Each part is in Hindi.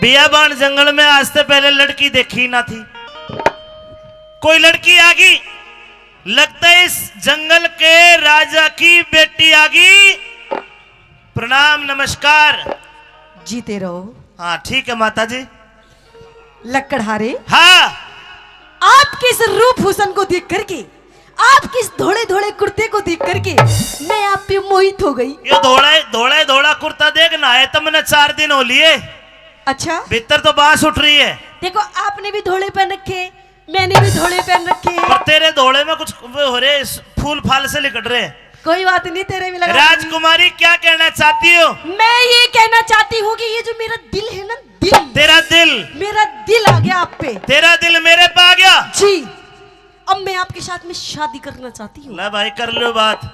बियाबान जंगल में आज से पहले लड़की देखी ना थी। कोई लड़की आ गई, लगता है इस जंगल के राजा की बेटी आ गई। प्रणाम नमस्कार। जीते रहो। हाँ ठीक है माता जी। लकड़हारे, हाँ आपके इस रूप हुसन को देख करके, आपके इस धोले धोले कुर्ते को देख करके मैं आप पे मोहित हो गई। ये धोड़ा कुर्ता देख ना है तो मैंने 4 दिन हो लिए। अच्छा, भीतर तो बांस उठ रही है। देखो आपने भी धोले पहन रखे, मैंने भी धोले पहन रखे। पर तेरे धोड़े में कुछ वो हो रहे, फूल फाल से लिकट रहे। कोई बात नहीं, तेरे भी लगा। राजकुमारी क्या कहना चाहती हो? मैं ये कहना चाहती हूँ कि ये जो मेरा दिल है ना, दिल, तेरा दिल, मेरा दिल आ गया आप पे। तेरा दिल मेरे पे आ गया जी। अब मैं आपके साथ में शादी करना चाहती हूँ। ला भाई कर लो बात।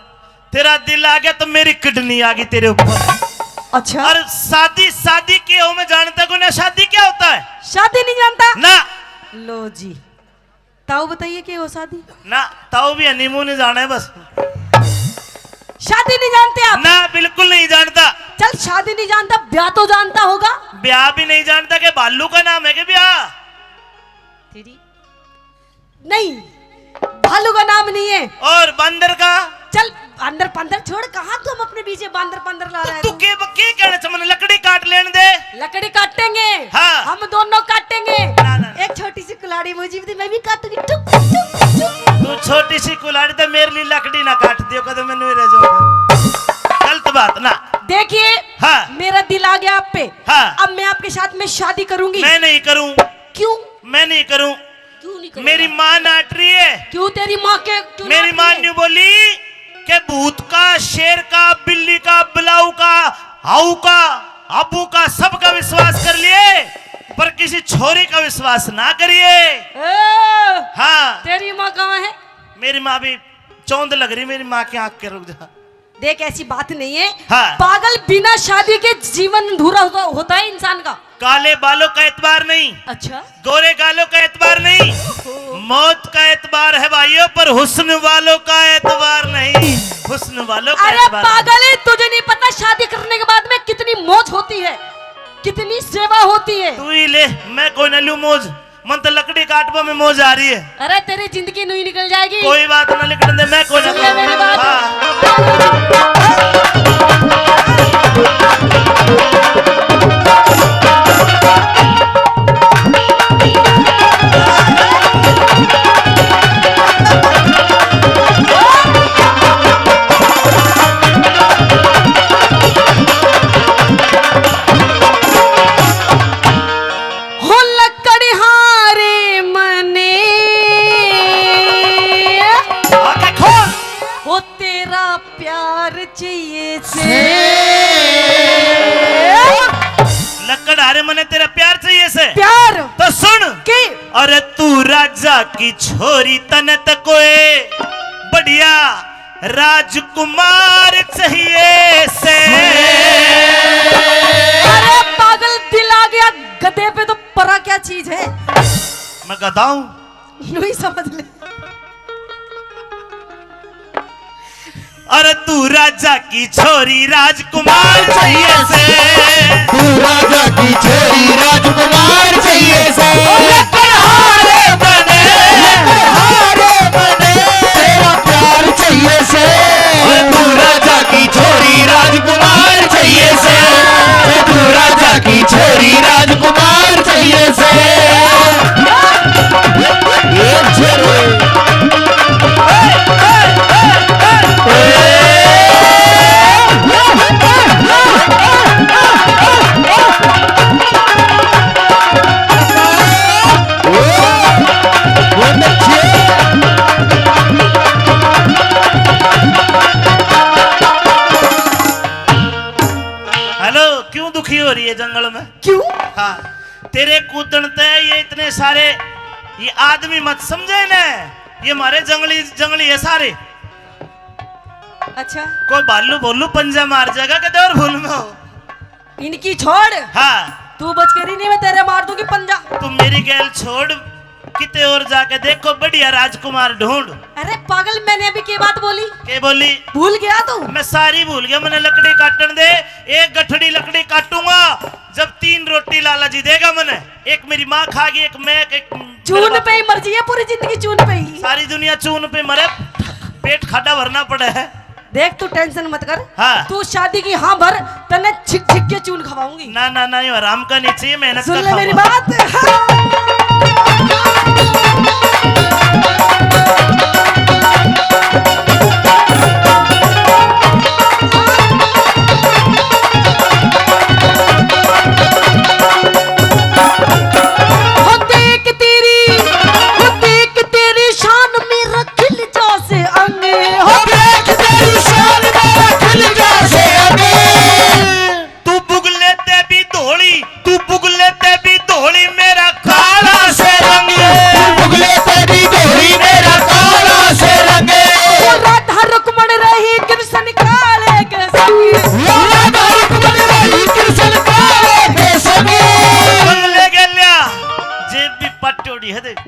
तेरा दिल आ गया तो मेरी किडनी आ गई तेरे ऊपर। अच्छा, और शादी के हो मैं जानता को ना शादी क्या होता है? शादी नहीं जानता ना। लो जी, ताऊ बताइए कि हो शादी? ना ताऊ भी हनीमून जाना है बस। शादी नहीं जानते आप? ना बिल्कुल नहीं जानता। चल शादी नहीं जानता, ब्याह तो जानता होगा? ब्याह भी नहीं जानता कि भालू का नाम है कि ब्याह? तेरी नहीं, भालू का नाम नहीं है। और बंदर का? चल अंदर पंदर छोड़, कहाँ तुम अपने पीछे बांदर पंदर ला रहे हो? तू के कहना चाह, मैंने लकड़ी काट लेने दे। लकड़ी काटेंगे। हाँ। हम दोनों काटेंगे। ना, ना। एक छोटी सी कुल्हाड़ी मुझे भी दे, मैं भी काटूंगी। टुक, टुक, टुक। तू छोटी सी कुल्हाड़ी तो मेरे लिए लकड़ी ना काट दियो, कदम मैं नहीं रह जाऊंगा। गलत बात ना। देखिए, हाँ। मेरा दिल आ गया आप पे। हाँ। अब मैं आपके साथ में शादी करूंगी। मैं नहीं करूं। क्यों? मैं नहीं करूं। क्यों नहीं करूंगा? मेरी माँ नाट रही है। क्यों तेरी माँ के? क्यों मेरी नाच माँ रही है? ने बोली कि भूत का, शेर का, बिल्ली का, बिलाऊ का, हाउ का, अबू का, सबका विश्वास कर लिए, पर किसी छोरी का विश्वास ना करिए। हाँ। तेरी माँ कहाँ है? मेरी माँ भी चौंध लग रही, मेरी माँ की आंख के रुक जा। देख ऐसी बात नहीं है। हाँ। पागल, बिना शादी के जीवन अधूरा होता है इंसान का। काले बालों का एतबार नहीं, अच्छा, गोरे गालों का एतबार नहीं, मौत का एतबार है भाइयों, पर हुस्न वालों का एतबार नहीं। हुस्न वालों का अरे एतबार पागल है, तुझे नहीं पता शादी करने के बाद में कितनी मौज होती है, कितनी सेवा होती है। तू ही ले, मैं कोई न लू मौज। मन तो लकड़ी काटवा में मौज आ रही है। अरे तेरी जिंदगी नहीं निकल जाएगी। कोई बात ना, निकल दे, मैं कोई सुन ले मेरी बात। हाँ। हो लकड़हारे मने, आंखें खोल। हो तेरा प्यार चाहिए से। लकड़ हारे मने तेरा प्यार चाहिए से। प्यार तो सुन के अरे तू राजा की छोरी तने कोई बढ़िया राजकुमार चाहिए से। अरे पागल, दिल आ गया गधे पे तो परा क्या चीज है? मैं गधा हूं? यूं ही समझ ले। अरे तू राजा की छोरी राजकुमार चाहिए से। तू राजा की छोरी राजकुमार चाहिए से। लकड़हारे बने, लकड़हारे बने, तेरा प्यार चाहिए से। तू राजा की छोरी राजकुमार चाहिए से। तू राजा की छोरी राजकुमार चाहिए से। ये छोरी हेलो, क्यों दुखी हो रही है जंगल में? क्यों? हाँ, तेरे कूदनते ये इतने सारे ये आदमी मत समझे ना, ये हमारे जंगली है सारे। अच्छा, कोई भालू भोलू पंजा मार जाएगा कि और भूल में हो। इनकी छोड़। हाँ, तू बच कर ही नहीं, मैं तेरे मार दूंगी पंजा। तुम मेरी गैल छोड़, किते और जाके देखो बढ़िया राजकुमार ढूंढ। अरे पागल, मैंने अभी क्या बात बोली? के बोली? भूल गया तू? मैं सारी भूल गया। मैंने लकड़ी काटन दे, एक गठड़ी लकड़ी काटूंगा जब 3 रोटी लाला जी देगा। मैंने एक मेरी माँ खागी, एक मैं, एक चून पे ही मर्जी है, पूरी जिंदगी चून पे ही। सारी दुनिया चून पे मरे, पेट खाटा भरना पड़े है। देख तू टेंशन मत कर। हाँ। तू शादी की हाँ भर, तने छिक छिक के चून खवाऊंगी। ना ना ना, ये आराम का नहीं चाहिए, मेहनत सुन का ले मेरी खाऊंगा। बात। हाँ।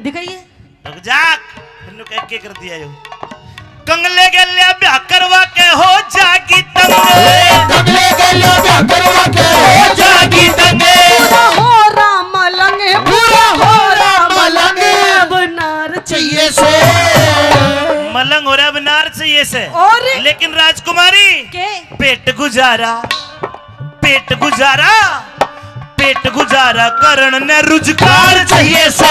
दिखाइए। के कर दिया यो कंगले गल्या ब्याह करवा के हो जागी तंग, कंगले गल्या ब्याह करवा के हो जागी तंग, पूरा हो राम लंगे, पूरा हो राम लंगे, बनार चाहिए से मलंग हो रहा बनार चाहिए से। और लेकिन राजकुमारी के पेट गुजारा, पेट गुजारा, पेट गुजारा करण ने रोजगार चाहिए से,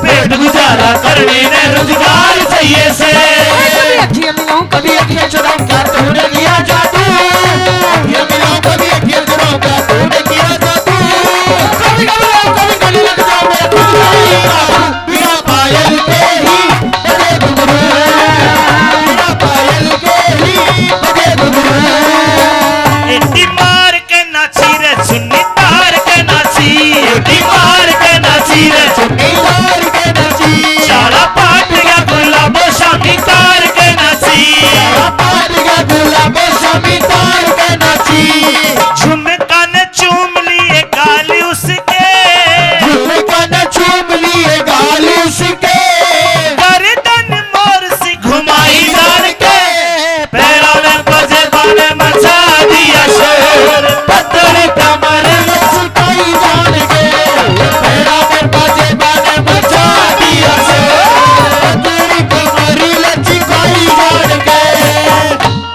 पेट गुजारा करने ने रोजगार चाहिए से। कभी अखियां मिलाऊं, कभी अखियां चुराऊं क्या तूने किया जादू, अखियां मिलाऊं कभी अखियां चुराऊं क्या तूने किया जादू, कभी घबराऊं कभी गले लग जाऊं मैं तुम्हारा, बिना पायल के ही बजे घुंघरू, बिना पायल के ही बजे घुंघरू। एटी मार के नाची रे सुन्नी तार के नाची, एटी मार के नाची रे चुन्नी तार के नाची, चारा पाट गया गुलाबो शामी तार के नाची, चारा पाट गया गुलाबो शामी तार के नाची, झुमका ने चूम लिए गाली उसके, झुमका ने चूम लिए गाली उसके, गर्दन मोर सी घुमाई डाल के, पैरों में बजे बाने मचा दिया शोर, पत्थर कमर लचकाई जान के, पैरा में बाजे बाने मचा दिया शोर, तेरी कमरी लचकाई जान के।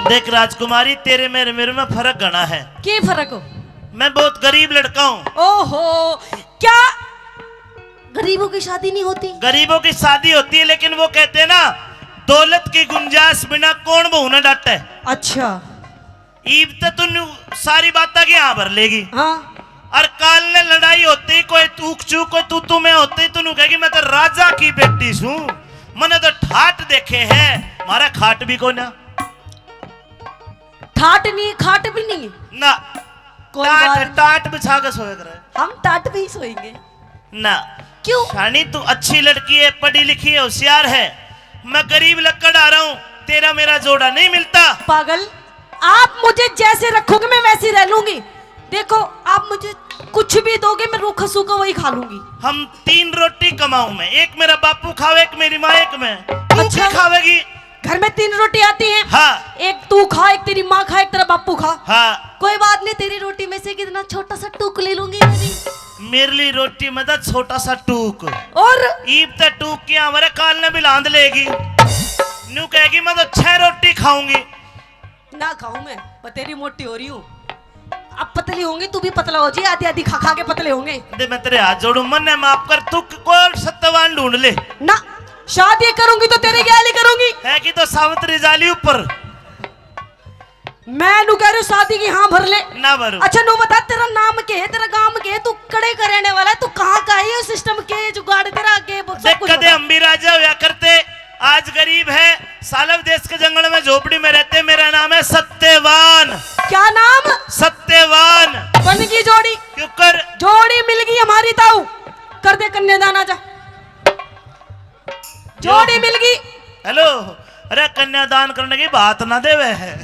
देख राजकुमारी, तेरे मेरे में फर्क घना है। के फर्क हो? मैं बहुत गरीब लड़का हूँ। ओहो, क्या गरीबों की शादी नहीं होती? गरीबों की शादी होती है, लेकिन वो कहते हैं ना, दौलत की गुंजाइश बिना कौन बहू न डांटे। अच्छा ईब तो तू सारी बात की यहाँ भर लेगी, हाँ। और काल ने लड़ाई होती कोई तूक चूक कोई तू में होती, तू कहेगी मैं तो राजा की बेटी हूँ, मैंने तो ठाट देखे हैं, मारा खाट भी को ना ठाट नहीं, खाट भी नहीं। ना कोई टाट बात- टाट बिछा के सोए करे हम टाट पे ही सोएंगे। ना। क्यों? शानी तू अच्छी लड़की है, पढ़ी लिखी है, होशियार है, मैं गरीब लक्कड़ आ रहा हूँ, तेरा मेरा जोड़ा नहीं मिलता। पागल, आप मुझे जैसे रखोगे मैं वैसी रह लूंगी। देखो, आप मुझे कुछ भी दोगे मैं रूखा सूखा वही खा लूंगी। हम 3 रोटी कमाऊं मैं, एक मेरा बापू खावे, एक मेरी माँ, एक मैं। तू अच्छा। क्या खावेगी? घर में 3 रोटी आती हैं। हाँ एक तू खा, एक तेरी माँ खा, एक तेरा बापू खा। हाँ। कोई बात नहीं, तेरी रोटी में से कितना छोटा सा टूक ले लूंगी मेरी। मेरे लिए रोटी में तो छोटा सा टूक, और ईब तक टूक की हमारे काल ने भी लांद लेगी, न्यू कहेगी मैं तो 6 रोटी खाऊंगी। ना खाऊं मैं, पर तेरी मोटी हो रही हूँ। अब पतली होंगी, तू भी पतला हो जी, आधी आधी खा खा के पतले होंगे। दे मैं तेरे हाथ जोड़ू, मन है माफ कर, तू कोई सत्यवान ढूंढ ले। ना, शादी करूंगी तो तेरी गैली करूंगी। है कि तो सावित्री जाली ऊपर मैं नु कह रही हूँ शादी की हाँ भर ले। ना भरू। अच्छा नु बता, तेरा नाम क्या है, तेरा गांव क्या है, तू कड़े का रहने वाला है, तू कहाँ का है, ये सिस्टम के जुगाड़ तेरा के देख कदे हम भी राजा हुआ करते, आज गरीब है, सालव देश के जंगल में झोपड़ी में रहते। मेरा नाम है सत्यवान। क्या नाम? सत्यवान। बन की जोड़ी, क्यों कर जोड़ी मिल गई हमारी ताऊ, कर दे कन्यादान, आजा। जोड़ी मिल गई। हेलो, अरे कन्यादान करने की बात ना देवे है।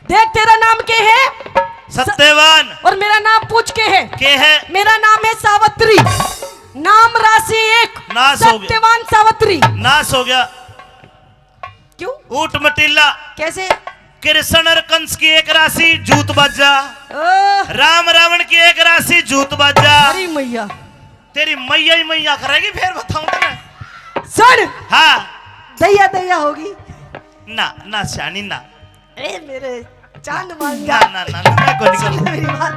देख, तेरा नाम क्या है? सत्यवान। और मेरा नाम पूछ के है? के है? मेरा नाम है सावित्री। नाम राशि एक, नाश हो गया। सत्यवान सावित्री। नाश हो गया। क्यों? ऊट मटिल्ला। कैसे? कृष्ण और कंस की एक राशि जूत बाजा, ओह, राम रावण की एक राशि जूत बाजा। अरे मैया, तेरी मैया ही मैया करेगी फिर बताऊं तुम्हें। सुन, हाँ दैया दैया होगी। ना ना शानी ना ए मेरे चांद ना मांगा। ना ना ना, मैं को नहीं सुन करूं। मेरी बात।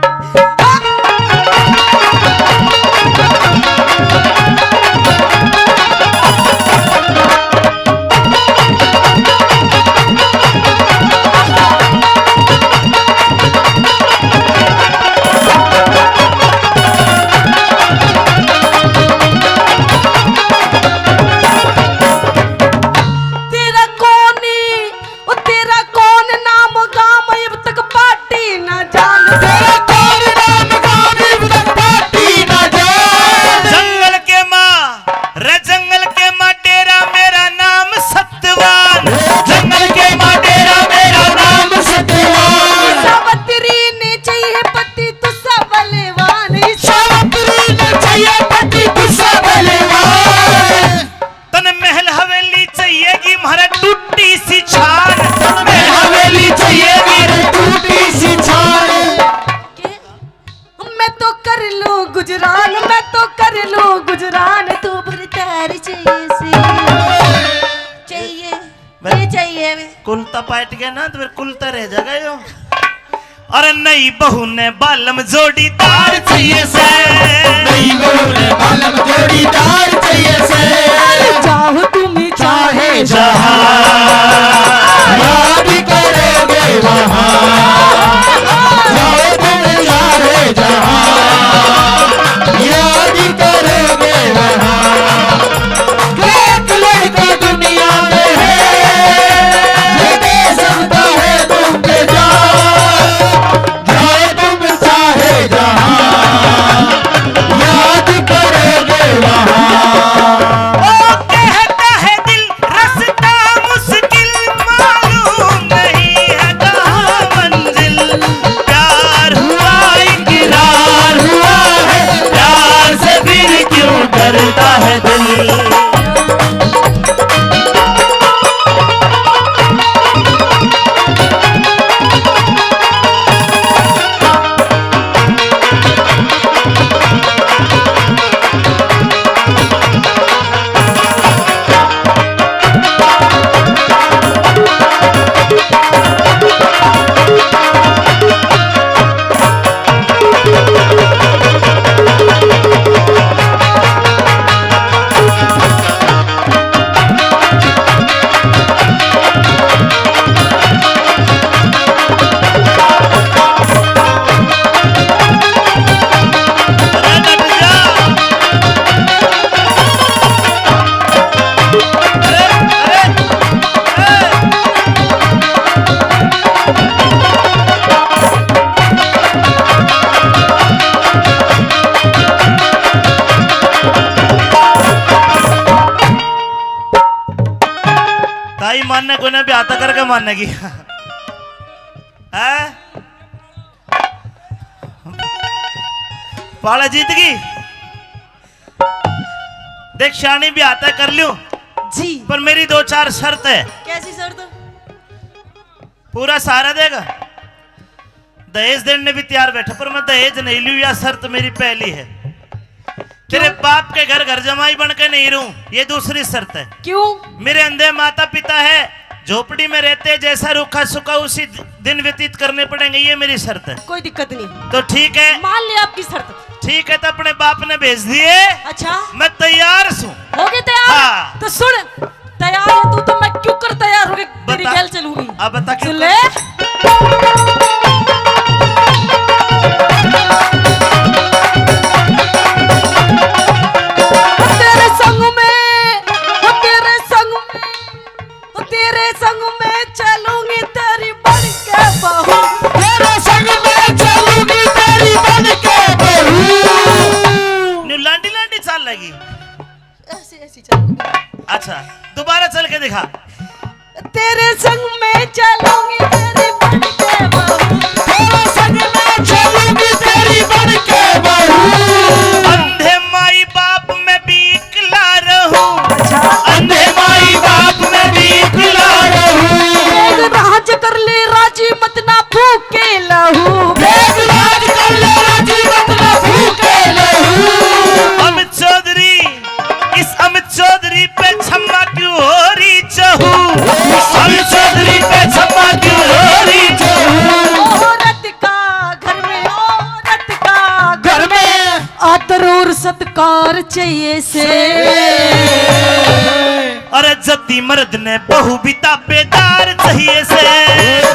तेरा कौन ओ तेरा कौन नाम गाम अब तक पार्टी न जान। तेरा कौन नाम गाने तक पार्टी न जान। जंगल के माँ रे जंगल के माँ तेरा मेरा नाम सत्यवान। जंगल के माँ तेरा मेरा नाम सत्यवान। सावित्री ने चाहिए पति तू सबलवान। सावित्री ने चाहिए पति गुस्सा बलवान। तन महल हवेली चाहिएगी महारा टूटी सी छान। मैं हवेली चाहिए मेरे टूटी सी छान। मैं तो कर लूं गुजरान, मैं तो कर लूं गुजरान। तू बरतार चाहिए से चाहिए, ये चाहिए वे। कुलता पाट गया ना तो फिर कुलता रह जाएगा यो। अरे नई बहू ने बालम जोड़ीदार चाहिए से। नहीं बोले बालम जोड़ीदार चाहिए से। चाहो तुम चाहे जहां याद करोगे वहां। चाहे तुम चाहे जहां याद करोगे वहां। एक लड़का दुनिया में है जो दे सकता है तुम पे जान। चाहे तुम चाहे जहां याद करोगे वहां। ओ कहता है दिल रास्ता मुश्किल मालूम नहीं है कहाँ मंजिल। प्यार हुआ इकरार हुआ है प्यार से फिर क्यों डरता है दिल। अरे नट जा। अरे ताई मानने को ना भी आता करके मानने की है। पाला जीत गई। देख शानी भी आता कर लूं जी। पर मेरी दो चार शर्त है। कैसी शर्त? पूरा सहारा देगा। दहेज देने भी तैयार बैठा पर मैं दहेज नहीं लूं, या शर्त मेरी पहली है। तेरे बाप के घर जमाई बन के नहीं रहूं, ये दूसरी शर्त है। क्यों? मेरे अंधे माता पिता है, झोपड़ी में रहते हैं, जैसा रूखा सूखा उसी दिन व्यतीत करने पड़ेंगे, ये मेरी शर्त है। कोई दिक्कत नहीं, तो ठीक है। मान लिया आपकी शर्त। ठीक है तो अपने बाप ने भेज दिए, अच्छा, मैं तैयार हूँ। हो गए तैयार? हाँ। तो सुन, तैयार है तू तो मैं क्यों कर तैयार हो गई तेरी बता। गैल चलूंगी। अब बता क्यों चले। तेरे संग में, हो तेरे संग में, हो तेरे संग में चलूंगी तेरी बन के बहू। तेरे संग में चलूंगी तेरी बन के बहू। न्यू लांडी लांडी चाल लगी। ऐसी ऐसी चलूंगी। अच्छा दोबारा चल के दिखा। तेरे संग में चलूंगी तेरी बन के बहू। तेरे संग में चलूंगी तेरी बन के बहू। अंधे माई बाप प्यार चाहिए से। अरे जद्दी मर्द ने बहु बिता बेदार चाहिए से।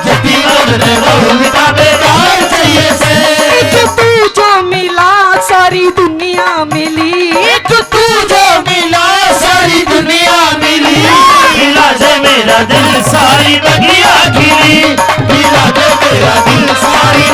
जद्दी मर्द ने बहु बिता बेदार चाहिए से। एक तू जो मिला सारी दुनिया मिली। एक तू जो मिला सारी दुनिया मिली। खिला दे मेरा दिल सारी बगिया खिली। खिला दे मेरा दिल सारी